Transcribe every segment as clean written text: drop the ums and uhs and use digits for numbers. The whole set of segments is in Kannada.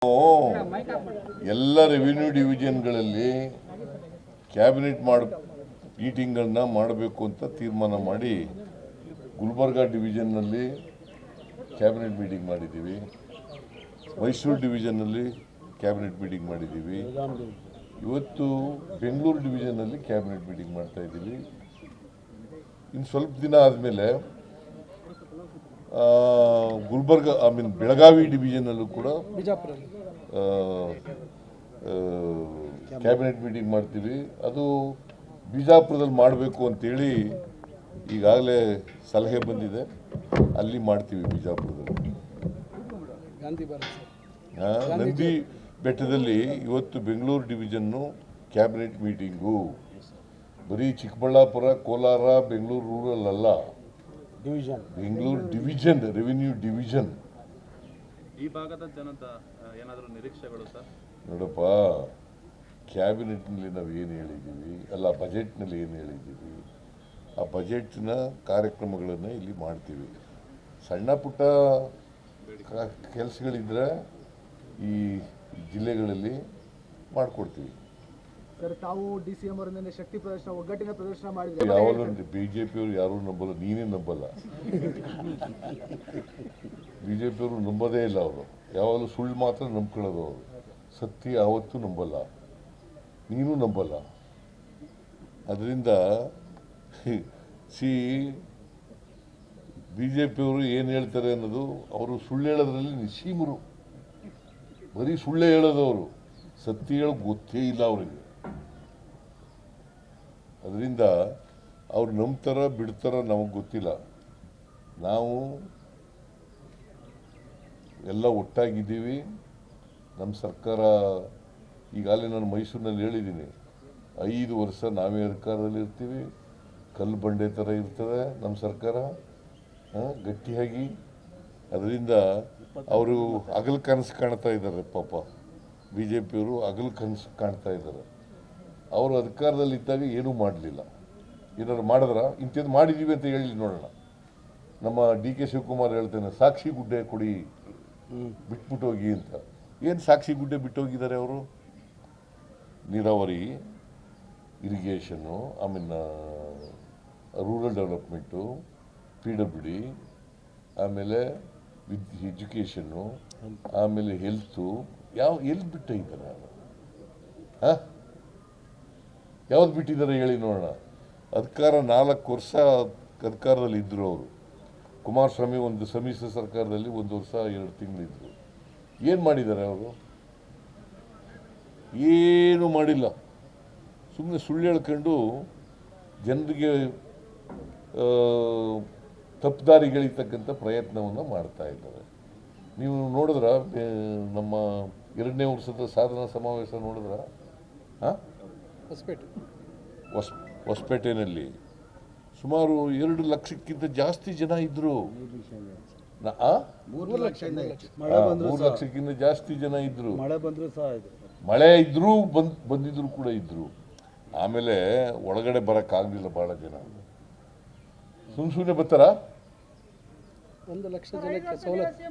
ಎಲ್ಲ ರೆವಿನ್ಯೂ ಡಿವಿಷನ್ಗಳಲ್ಲಿ ಕ್ಯಾಬಿನೆಟ್ ಮೀಟಿಂಗ್ಗಳನ್ನ ಮಾಡಬೇಕು ಅಂತ ತೀರ್ಮಾನ ಮಾಡಿ ಗುಲ್ಬರ್ಗಾ ಡಿವಿಷನ್ನಲ್ಲಿ ಕ್ಯಾಬಿನೆಟ್ ಮೀಟಿಂಗ್ ಮಾಡಿದ್ದೀವಿ. ಮೈಸೂರು ಡಿವಿಷನ್ನಲ್ಲಿ ಕ್ಯಾಬಿನೆಟ್ ಮೀಟಿಂಗ್ ಮಾಡಿದ್ದೀವಿ. ಇವತ್ತು ಬೆಂಗಳೂರು ಡಿವಿಷನ್ನಲ್ಲಿ ಕ್ಯಾಬಿನೆಟ್ ಮೀಟಿಂಗ್ ಮಾಡ್ತಾ ಇದ್ದೀವಿ. ಇನ್ನು ಸ್ವಲ್ಪ ದಿನ ಆದಮೇಲೆ ಗುಲ್ಬರ್ಗಾ ಬೆಳಗಾವಿ ಡಿವಿಷನಲ್ಲೂ ಕೂಡ ಕ್ಯಾಬಿನೆಟ್ ಮೀಟಿಂಗ್ ಮಾಡ್ತೀವಿ. ಅದು ಬಿಜಾಪುರದಲ್ಲಿ ಮಾಡಬೇಕು ಅಂತೇಳಿ ಈಗಾಗಲೇ ಸಲಹೆ ಬಂದಿದೆ. ಅಲ್ಲಿ ಮಾಡ್ತೀವಿ ಬಿಜಾಪುರದಲ್ಲಿ. ನಂದಿ ಬೆಟ್ಟದಲ್ಲಿ ಇವತ್ತು ಬೆಂಗಳೂರು ಡಿವಿಷನ್ನು ಕ್ಯಾಬಿನೆಟ್ ಮೀಟಿಂಗು ಬರೀ ಚಿಕ್ಕಬಳ್ಳಾಪುರ, ಕೋಲಾರ, ಬೆಂಗಳೂರು ರೂರಲ್ ಅಲ್ಲ, ಬೆಂಗಳೂರು ಡಿವಿಷನ್, ರೆವಿನ್ಯೂ ಡಿವಿಷನ್. ಈ ಭಾಗದ ಜನತ ಏನಾದರೂ ನಿರೀಕ್ಷೆಗಳು ಸರ್? ನೋಡಪ್ಪ, ಕ್ಯಾಬಿನೆಟ್ನಲ್ಲಿ ನಾವು ಏನು ಹೇಳಿದ್ದೀವಿ, ಅಲ್ಲ ಬಜೆಟ್ನಲ್ಲಿ ಏನು ಹೇಳಿದ್ದೀವಿ, ಆ ಬಜೆಟ್ನ ಕಾರ್ಯಕ್ರಮಗಳನ್ನು ಇಲ್ಲಿ ಮಾಡ್ತೀವಿ. ಸಣ್ಣ ಪುಟ್ಟ ಕೆಲಸಗಳಿದ್ರೆ ಈ ಜಿಲ್ಲೆಗಳಲ್ಲಿ ಮಾಡಿಕೊಡ್ತೀವಿ. ಸರ್, ತಾವು ಡಿ.ಸಿ.ಎಂ ಅವರಿಂದ ಶಕ್ತಿ ಪ್ರದರ್ಶನ, ಒಗ್ಗಟ್ಟಿನ ಪ್ರದರ್ಶನ ಮಾಡಿದ್ರೆ ಯಾವಾಗಲೂ ಬಿಜೆಪಿಯವರು ಯಾರೂ ನಂಬಲ್ಲ, ನೀನೇ ನಂಬಲ್ಲ. ಬಿಜೆಪಿಯವರು ನಂಬೋದೇ ಇಲ್ಲ. ಅವರು ಯಾವಾಗಲೂ ಸುಳ್ಳು ಮಾತ್ರ ನಂಬ್ಕೊಳ್ಳೋದು. ಅವರು ಸತ್ಯ ಯಾವತ್ತೂ ನಂಬಲ್ಲ, ನೀನು ನಂಬಲ್ಲ. ಅದರಿಂದ ಬಿಜೆಪಿಯವರು ಏನು ಹೇಳ್ತಾರೆ ಅನ್ನೋದು, ಅವರು ಸುಳ್ಳು ಹೇಳೋದ್ರಲ್ಲಿ ನಿಸ್ಸೀಮರು. ಬರೀ ಸುಳ್ಳೆ ಹೇಳೋದು. ಅವರು ಸತ್ಯ ಹೇಳೋದು ಗೊತ್ತೇ ಇಲ್ಲ ಅವರಿಗೆ. ಅದರಿಂದ ಅವ್ರು ನಂಬ್ತಾರ ಬಿಡ್ತಾರ ನಮಗೆ ಗೊತ್ತಿಲ್ಲ. ನಾವು ಎಲ್ಲ ಒಟ್ಟಾಗಿದ್ದೀವಿ. ನಮ್ಮ ಸರ್ಕಾರ ಈಗಾಗಲೇ ನಾನು ಮೈಸೂರಿನಲ್ಲಿ ಹೇಳಿದ್ದೀನಿ, 5 ವರ್ಷ ನಾವೇ ಅಧಿಕಾರದಲ್ಲಿ ಇರ್ತೀವಿ. ಕಲ್ಲು ಬಂಡೆ ಥರ ಇರ್ತದೆ ನಮ್ಮ ಸರ್ಕಾರ, ಗಟ್ಟಿಯಾಗಿ. ಅದರಿಂದ ಅವರು ಹಗಲು ಕನಸು ಕಾಣ್ತಾ ಇದ್ದಾರೆ. ಪಾಪ ಬಿ ಜೆ ಪಿಯವರು ಹಗಲು ಕನಸು ಕಾಣ್ತಾ ಇದ್ದಾರೆ. ಅವರು ಅಧಿಕಾರದಲ್ಲಿ ಇದ್ದಾಗ ಏನೂ ಮಾಡಲಿಲ್ಲ. ಏನಾದ್ರು ಮಾಡಿದ್ರ? ಇಂಥದ್ದು ಮಾಡಿದ್ದೀವಿ ಅಂತ ಹೇಳಿ ನೋಡೋಣ. ನಮ್ಮ ಡಿ ಕೆ ಶಿವಕುಮಾರ್ ಹೇಳ್ತೇನೆ, ಸಾಕ್ಷಿ ಗುಡ್ಡೆ ಕೊಡಿ, ಬಿಟ್ಬಿಟ್ಟು ಹೋಗಿ ಅಂತ. ಏನು ಸಾಕ್ಷಿ ಗುಡ್ಡೆ ಬಿಟ್ಟೋಗಿದ್ದಾರೆ ಅವರು? ನೀರಾವರಿ, ಇರಿಗೇಷನ್ನು, ರೂರಲ್ ಡೆವಲಪ್ಮೆಂಟು, PWD, ಆಮೇಲೆ ಎಜುಕೇಷನ್ನು, ಆಮೇಲೆ ಹೆಲ್ತು, ಎಲ್ಲಿ ಬಿಟ್ಟಿದ್ದಾರೆ? ಯಾವ್ದು ಬಿಟ್ಟಿದ್ದಾರೆ ಹೇಳಿ ನೋಡೋಣ. ಅಧಿಕಾರ 4 ವರ್ಷ ಅಧಿಕಾರದಲ್ಲಿ ಇದ್ದರು ಅವರು. ಕುಮಾರಸ್ವಾಮಿ ಒಂದು ಸಮ್ಮಿಶ್ರ ಸರ್ಕಾರದಲ್ಲಿ 1 ವರ್ಷ 2 ತಿಂಗಳಿದ್ರು. ಏನು ಮಾಡಿದ್ದಾರೆ ಅವರು? ಏನು ಮಾಡಿಲ್ಲ. ಸುಮ್ಮನೆ ಸುಳ್ಳು ಹೇಳ್ಕೊಂಡು ಜನರಿಗೆ ತಪ್ಪುದಾರಿಗಳಿರ್ತಕ್ಕಂಥ ಪ್ರಯತ್ನವನ್ನು ಮಾಡ್ತಾ ಇದ್ದಾರೆ. ನೀವು ನೋಡಿದ್ರ ನಮ್ಮ 2ನೇ ವರ್ಷದ ಸಾಧನಾ ಸಮಾವೇಶ ನೋಡಿದ್ರ? ಹೊಸಪೇಟೆಯಲ್ಲಿ ಸುಮಾರು 2 ಲಕ್ಷಕ್ಕಿಂತ ಜಾಸ್ತಿ ಜನ ಇದ್ರು. 3 ಲಕ್ಷಕ್ಕಿಂತ ಜಾಸ್ತಿ ಜನ ಇದ್ರು. ಮಳೆ ಇದ್ರೂ ಬಂದಿದ್ರು ಕೂಡ ಇದ್ರು. ಆಮೇಲೆ ಒಳಗಡೆ ಬರೋಕ್ಕಾಗಲಿಲ್ಲ. ಭಾಳ ಜನ ಸುಮ್ಮನೆ ಬರ್ತಾರ. 1 ಲಕ್ಷ ಜನಕ್ಕೆ ಸವಲತ್ತು.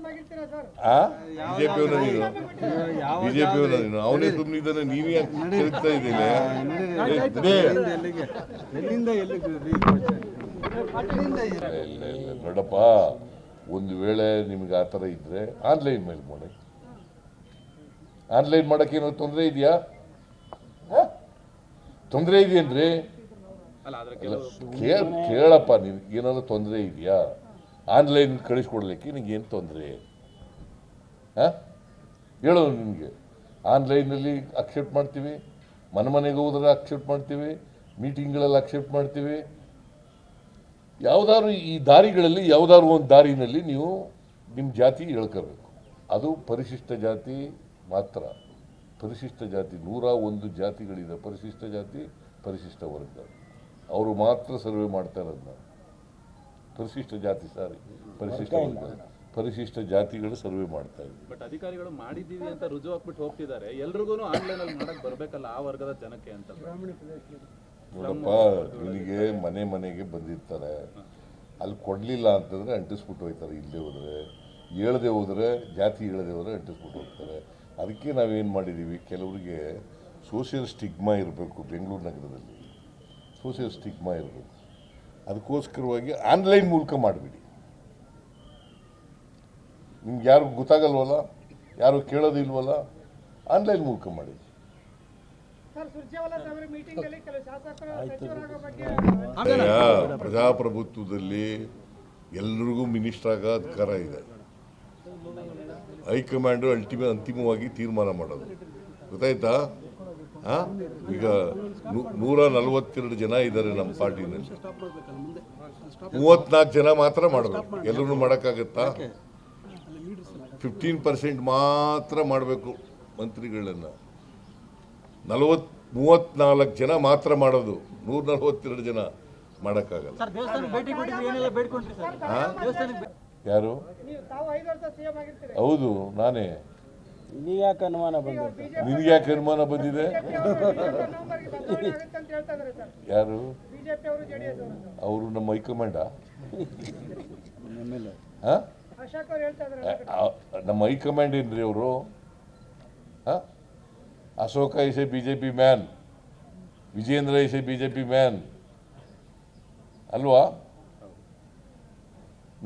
ಬಿಜೆಪಿಯವರ ನೀನು ಅವನೇ ಸುಮ್ಮನಿದ್ದಾನೆ. ನೀವೇ ತಿರುಗ್ತಾ ಇದ್ದೀನಿ. ನೋಡಪ್ಪ, ಒಂದು ವೇಳೆ ನಿಮ್ಗೆ ಆ ಥರ ಇದ್ರೆ ಆನ್ಲೈನ್ ಮೇಲೆ ಮಾಡಿ. ಆನ್ಲೈನ್ ಮಾಡೋಕ್ಕೆ ಏನೋ ತೊಂದರೆ ಇದೆಯಾ? ತೊಂದರೆ ಇದೆಯೇನ್ರಿ? ಕೇಳಪ್ಪ, ನಿನ್ಗೆ ಏನಾದ್ರು ತೊಂದರೆ ಇದೆಯಾ? ಆನ್ಲೈನ್ ಕಳಿಸ್ಕೊಡ್ಲಿಕ್ಕೆ ನಿನಗೇನು ತೊಂದರೆ? ಹೇಳೋದು ನಿನಗೆ. ಆನ್ಲೈನಲ್ಲಿ ಅಕ್ಸೆಪ್ಟ್ ಮಾಡ್ತೀವಿ, ಮನೆಗೆ ಹೋದ್ರೆ ಅಕ್ಸೆಪ್ಟ್ ಮಾಡ್ತೀವಿ, ಮೀಟಿಂಗ್ಗಳಲ್ಲಿ ಅಕ್ಸೆಪ್ಟ್ ಮಾಡ್ತೀವಿ. ಯಾವುದಾದ್ರು ಈ ದಾರಿಗಳಲ್ಲಿ ಯಾವುದಾದ್ರು ಒಂದು ದಾರಿನಲ್ಲಿ ನೀವು ನಿಮ್ಮ ಜಾತಿ ಹೇಳ್ಕೋಬೇಕು. ಅದು ಪರಿಶಿಷ್ಟ ಜಾತಿ ಮಾತ್ರ. ಪರಿಶಿಷ್ಟ ಜಾತಿ 101 ಜಾತಿಗಳಿದೆ. ಪರಿಶಿಷ್ಟ ಜಾತಿ, ಪರಿಶಿಷ್ಟ ವರ್ಗ, ಅವರು ಮಾತ್ರ ಸರ್ವೆ ಮಾಡ್ತಾ ಇರೋದು. ಪರಿಶಿಷ್ಟ ಜಾತಿ ಪರಿಶಿಷ್ಟ ವರ್ಗ, ಪರಿಶಿಷ್ಟ ಜಾತಿಗಳು ಸರ್ವೆ ಮಾಡ್ತಾ ಇದ್ದಾರೆ. ಬಟ್ ಅಧಿಕಾರಿಗಳು ಮಾಡಿದ್ದೀವಿ ಅಂತ ರುಜು ಹಾಕ್ಬಿಟ್ಟು ಹೋಗ್ತಿದ್ದಾರೆ. ಎಲ್ರಿಗೂ ಆನ್ಲೈನ್ ಅಲ್ಲಿ ಮಾಡಕ್ ಬರ್ಬೇಕಲ್ಲ ಆ ವರ್ಗದ ಜನಕ್ಕೆ ಅಂತ. ನೋಡಪ್ಪ, ನಿನಗೆ ಮನೆಗೆ ಬಂದಿರ್ತಾರೆ. ಅಲ್ಲಿ ಕೊಡಲಿಲ್ಲ ಅಂತಂದರೆ ಅಂಟಿಸ್ಬಿಟ್ಟು ಹೋಗ್ತಾರೆ. ಇಲ್ಲದೆ ಹೋದರೆ, ಹೇಳದೆ ಹೋದರೆ, ಜಾತಿ ಹೇಳದೆ ಹೋದರೆ ಅಂಟಿಸ್ಬಿಟ್ಟು ಹೋಗ್ತಾರೆ. ಅದಕ್ಕೆ ನಾವೇನು ಮಾಡಿದ್ದೀವಿ, ಕೆಲವರಿಗೆ ಸೋಷಿಯಲ್ ಸ್ಟಿಗ್ಮಾ ಇರಬೇಕು, ಬೆಂಗಳೂರು ನಗರದಲ್ಲಿ ಸೋಷಿಯಲ್ ಸ್ಟಿಗ್ಮಾ ಇರಬೇಕು. ಅದಕ್ಕೋಸ್ಕರವಾಗಿ ಆನ್ಲೈನ್ ಮೂಲಕ ಮಾಡಿಬಿಡಿ. ನಿಮ್ಗೆ ಯಾರು ಗೊತ್ತಾಗಲ್ವಲ್ಲ, ಯಾರು ಕೇಳೋದಿಲ್ವಲ್ಲ, ಆನ್ಲೈನ್ ಮೂಲಕ ಮಾಡಿ. ಪ್ರಜಾಪ್ರಭುತ್ವದಲ್ಲಿ ಎಲ್ರಿಗೂ ಮಿನಿಸ್ಟರ್ ಆಗೋ ಅಧಿಕಾರ ಇದೆ. ಹೈಕಮಾಂಡು ಅಂತಿಮವಾಗಿ ತೀರ್ಮಾನ ಮಾಡೋದು, ಗೊತ್ತಾಯ್ತಾ? ಈಗ 142 ಜನ ಇದ್ದಾರೆ ನಮ್ಮ ಪಾರ್ಟಿನಲ್ಲಿ, 34 ಜನ ಮಾತ್ರ ಮಾಡಬೇಕು. ಎಲ್ಲರೂ ಮಾಡೋಕ್ಕಾಗತ್ತಾ? 15% ಮಾತ್ರ ಮಾಡಬೇಕು ಮಂತ್ರಿಗಳನ್ನು. 34 ಜನ ಮಾತ್ರ ಮಾಡೋದು, 142 ಜನ ಮಾಡೋಕ್ಕಾಗಲ್ಲ. ಯಾರು? ಹೌದು, ನಾನೇ. ನಿನಗೆ ಯಾಕೆ ಅನುಮಾನ ಬಂದಿದೆ? ಯಾರು? ಅವರು ನಮ್ಮ ಹೈಕಮಾಂಡ. ನಮ್ಮ ಹೈಕಮಾಂಡ್ ಏನ್ರಿ ಅವರು? Ashoka is a BJP man, Vijayendra is a BJP man ಅಲ್ವಾ?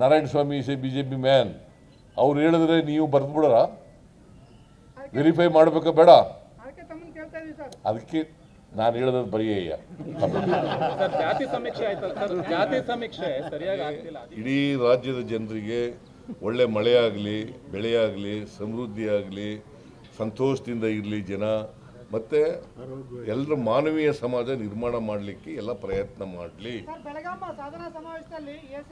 Narayana Swamy is a BJP man. ಅವ್ರು ಹೇಳಿದ್ರೆ ನೀವು ಬರೆದ್ಬಿಡೋರ? ವೆರಿಫೈ ಮಾಡಬೇಕಾ ಬೇಡ? ಅದಕ್ಕೆ ನಾನು ಹೇಳೋದು ಬರೆಯಯ್ಯ. ಜಾತಿ ಸಮೀಕ್ಷೆ ಆಯ್ತಲ್ಲ ಸರ್, ಜಾತಿ ಸಮೀಕ್ಷೆ ಸರಿಯಾಗಿ ಆಗ್ತಿಲ್ಲ. ಇಡೀ ರಾಜ್ಯದ ಜನರಿಗೆ ಒಳ್ಳೆ ಮಳೆ ಆಗಲಿ, ಬೆಳೆ ಆಗಲಿ, ಸಮೃದ್ಧಿ ಆಗಲಿ, ಸಂತೋಷದಿಂದ ಇರಲಿ ಜನ, ಮತ್ತು ಎಲ್ಲರ ಮಾನವೀಯ ಸಮಾಜ ನಿರ್ಮಾಣ ಮಾಡಲಿಕ್ಕೆ ಎಲ್ಲ ಪ್ರಯತ್ನ ಮಾಡಲಿ. ಬೆಳಗಾವಿ ಸಾಧನಾ ಸಮಾವೇಶದಲ್ಲಿ